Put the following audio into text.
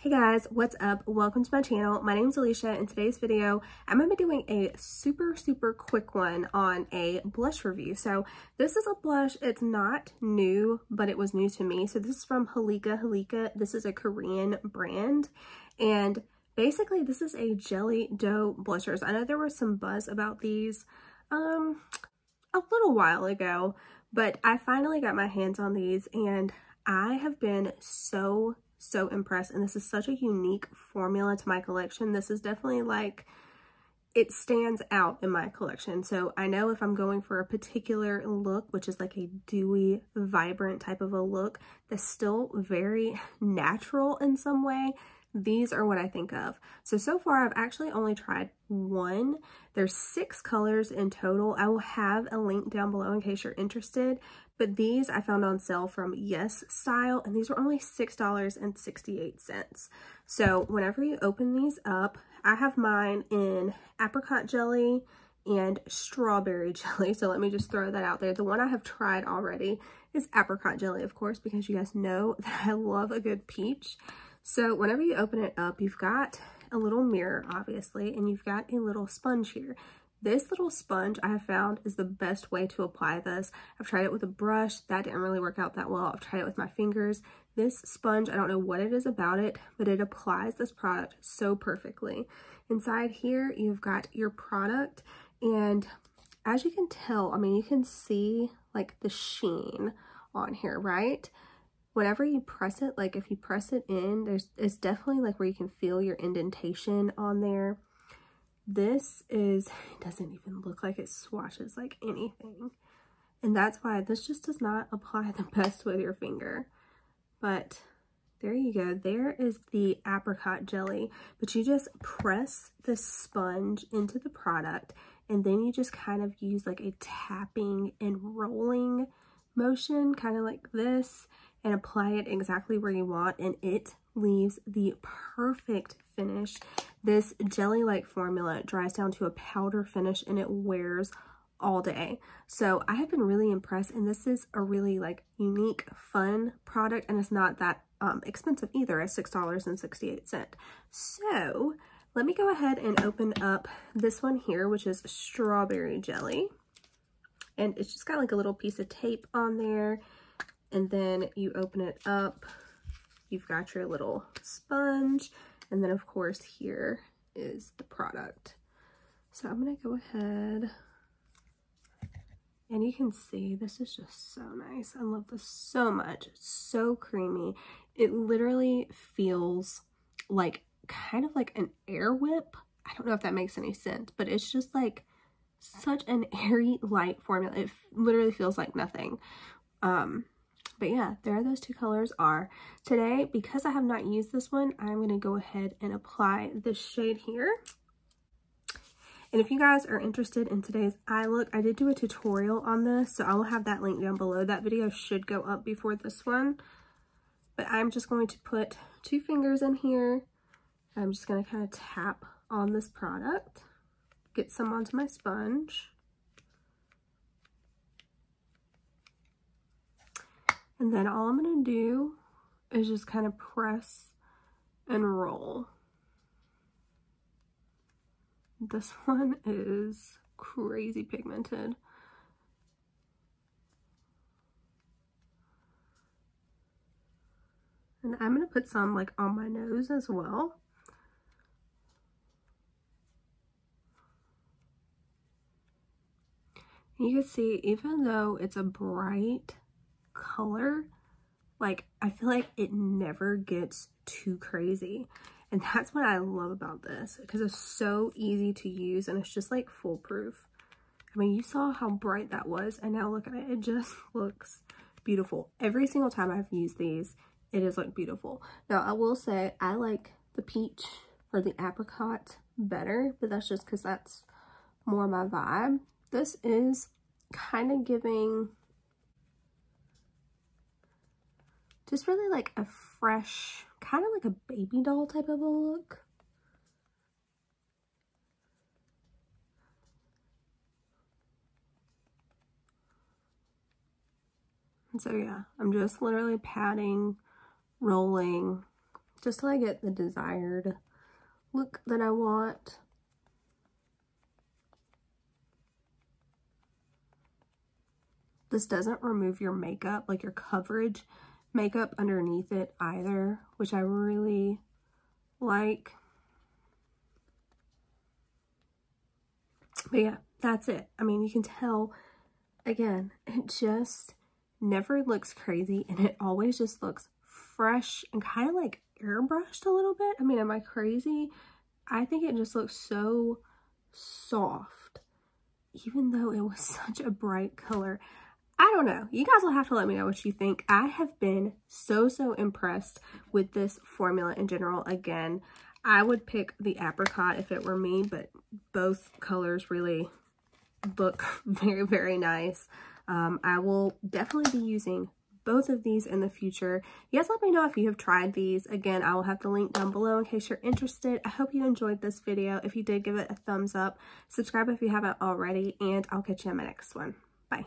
Hey guys, what's up? Welcome to my channel. My name is Alicia. In today's video, I'm going to be doing a super quick one on a blush review. So this is a blush. It's not new, but it was new to me. So this is from Holika Holika. This is a Korean brand. And basically this is a jelly dough blushers. I know there was some buzz about these a little while ago, but I finally got my hands on these and I have been so impressed, and this is such a unique formula to my collection. This is definitely like, it stands out in my collection. So I know if I'm going for a particular look, which is like a dewy, vibrant type of a look that's still very natural in some way, these are what I think of. So far I've actually only tried one. There's 6 colors in total. I will have a link down below in case you're interested, but these I found on sale from Yes Style, and these were only $6.68. So whenever you open these up, I have mine in apricot jelly and strawberry jelly. So let me just throw that out there. The one I have tried already is apricot jelly, of course, because you guys know that I love a good peach. So whenever you open it up, you've got a little mirror, obviously, and you've got a little sponge here. This little sponge I have found is the best way to apply this. I've tried it with a brush. That didn't really work out that well. I've tried it with my fingers. This sponge, I don't know what it is about it, but it applies this product so perfectly. Inside here, you've got your product, and as you can tell, I mean, you can see like the sheen on here, right? Whenever you press it, like if you press it in, it's definitely like where you can feel your indentation on there. This is, it doesn't even look like it swatches like anything. And that's why this just does not apply the best with your finger. But there you go. There is the apricot jelly. But you just press the sponge into the product, and then you just kind of use like a tapping and rolling motion, kind of like this, and apply it exactly where you want, and it leaves the perfect finish. This jelly-like formula dries down to a powder finish and it wears all day. So I have been really impressed, and this is a really like unique, fun product, and it's not that expensive either at $6.68. So let me go ahead and open up this one here, which is strawberry jelly. And it's just got like a little piece of tape on there. And then you open it up, you've got your little sponge. And then of course here is the product. So I'm gonna go ahead, and you can see this is just so nice. I love this so much. It's so creamy. It literally feels like kind of like an air whip. I don't know if that makes any sense, but it's just like such an airy, light formula. It literally feels like nothing. But yeah, there those 2 colors are. Today, because I have not used this one, I'm going to go ahead and apply this shade here. And if you guys are interested in today's eye look, I did do a tutorial on this, so I will have that link down below. That video should go up before this one. But I'm just going to put 2 fingers in here. I'm just going to kind of tap on this product, get some onto my sponge. And then all I'm going to do is just kind of press and roll. This one is crazy pigmented. And I'm going to put some like on my nose as well. You can see, even though it's a bright color, like I feel like it never gets too crazy, and that's what I love about this, because it's so easy to use and it's just like foolproof. I mean, you saw how bright that was, and now look at it. It just looks beautiful. Every single time I've used these, it has looked beautiful. Now I will say I like the peach or the apricot better, but that's just because that's more my vibe. This is kind of giving just really like a fresh, kind of like a baby doll type of a look. And so yeah, I'm just literally patting, rolling, just till I get the desired look that I want. This doesn't remove your makeup, like your coverage makeup underneath it either, which I really like. But yeah, that's it. I mean, you can tell, again, it just never looks crazy, and it always just looks fresh and kind of like airbrushed a little bit. I mean, am I crazy? I think it just looks so soft, even though it was such a bright color. I don't know. You guys will have to let me know what you think. I have been so impressed with this formula in general. Again, I would pick the apricot if it were me, but both colors really look very nice. I will definitely be using both of these in the future. You guys let me know if you have tried these. Again, I will have the link down below in case you're interested. I hope you enjoyed this video. If you did, give it a thumbs up. Subscribe if you haven't already, and I'll catch you in my next one. Bye.